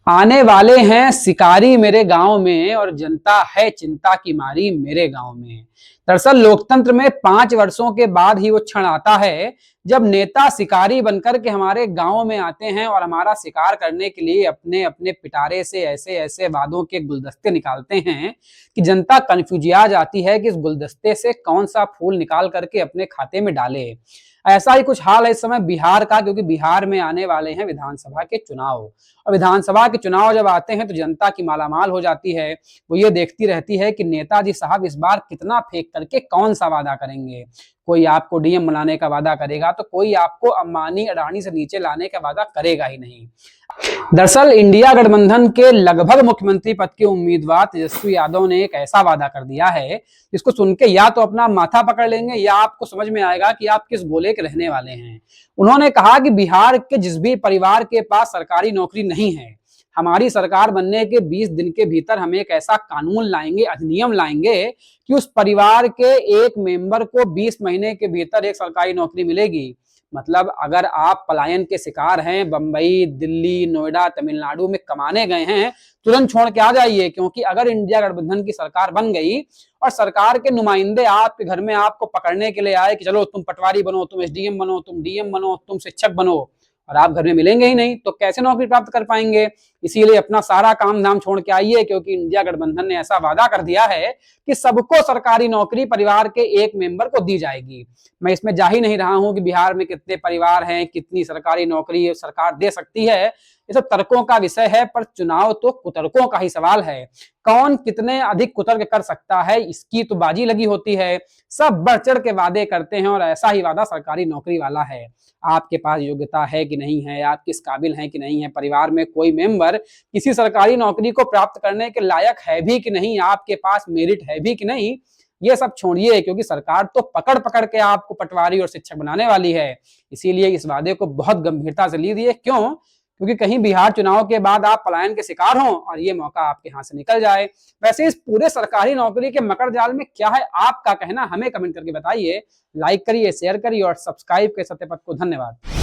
आने वाले हैं शिकारी मेरे गांव में और जनता है चिंता की मारी मेरे गांव में। दरअसल लोकतंत्र में 5 वर्षों के बाद ही वो क्षण आता है जब नेता शिकारी बनकर के हमारे गांव में आते हैं और हमारा शिकार करने के लिए अपने अपने पिटारे से ऐसे ऐसे वादों के गुलदस्ते निकालते हैं कि जनता कंफ्यूजिया जाती है कि इस गुलदस्ते से कौन सा फूल निकाल करके अपने खाते में डाले। ऐसा ही कुछ हाल है इस समय बिहार का, क्योंकि बिहार में आने वाले हैं विधानसभा के चुनाव। और विधानसभा के चुनाव जब आते हैं तो जनता की मालामाल हो जाती है। वो ये देखती रहती है कि नेताजी साहब इस बार कितना फेंक करके कौन सा वादा करेंगे। कोई आपको डीएम बनाने का वादा करेगा तो कोई आपको अंबानी अडानी से नीचे लाने का वादा करेगा ही नहीं। दरअसल इंडिया गठबंधन के लगभग मुख्यमंत्री पद के उम्मीदवार तेजस्वी यादव ने एक ऐसा वादा कर दिया है जिसको सुन के या तो अपना माथा पकड़ लेंगे या आपको समझ में आएगा कि आप किस गोले के रहने वाले हैं। उन्होंने कहा कि बिहार के जिस भी परिवार के पास सरकारी नौकरी नहीं है, हमारी सरकार बनने के 20 दिन के भीतर हम एक ऐसा कानून लाएंगे, अधिनियम लाएंगे कि उस परिवार के एक मेंबर को 20 महीने के भीतर एक सरकारी नौकरी मिलेगी। मतलब अगर आप पलायन के शिकार हैं, बंबई, दिल्ली, नोएडा, तमिलनाडु में कमाने गए हैं, तुरंत छोड़ के आ जाइए, क्योंकि अगर इंडिया गठबंधन की सरकार बन गई और सरकार के नुमाइंदे आपके घर में आपको पकड़ने के लिए आए कि चलो तुम पटवारी बनो, तुम एसडीएम बनो, तुम डीएम बनो, तुम शिक्षक बनो, और आप घर में मिलेंगे ही नहीं, तो कैसे नौकरी प्राप्त कर पाएंगे। इसीलिए अपना सारा काम धाम छोड़ के आइए, क्योंकि इंडिया गठबंधन ने ऐसा वादा कर दिया है कि सबको सरकारी नौकरी परिवार के एक मेंबर को दी जाएगी। मैं इसमें जा ही नहीं रहा हूं कि बिहार में कितने परिवार हैं, कितनी सरकारी नौकरी सरकार दे सकती है, ये सब तर्कों का विषय है, पर चुनाव तो कुतर्कों का ही सवाल है। कौन कितने अधिक कुतर्क कर सकता है, इसकी तो बाजी लगी होती है। सब बढ़ चढ़ के वादे करते हैं और ऐसा ही वादा सरकारी नौकरी वाला है। आपके पास योग्यता है कि नहीं है, आप किस काबिल हैं कि नहीं है, परिवार में कोई मेंबर किसी सरकारी नौकरी को प्राप्त करने के लायक है भी कि नहीं, आपके पास मेरिट है भी कि नहीं, ये सब छोड़िए, क्योंकि सरकार तो पकड़ पकड़ के आपको पटवारी और शिक्षक बनाने वाली है। इसीलिए इस वादे को बहुत गंभीरता से लीजिए। क्यों? क्योंकि कहीं बिहार चुनाव के बाद आप पलायन के शिकार हों और ये मौका आपके हाथ से निकल जाए। वैसे इस पूरे सरकारी नौकरी के मकर जाल में क्या है आपका कहना, हमें कमेंट करके बताइए। लाइक करिए, शेयर करिए और सब्सक्राइब के सत्य पथ को धन्यवाद।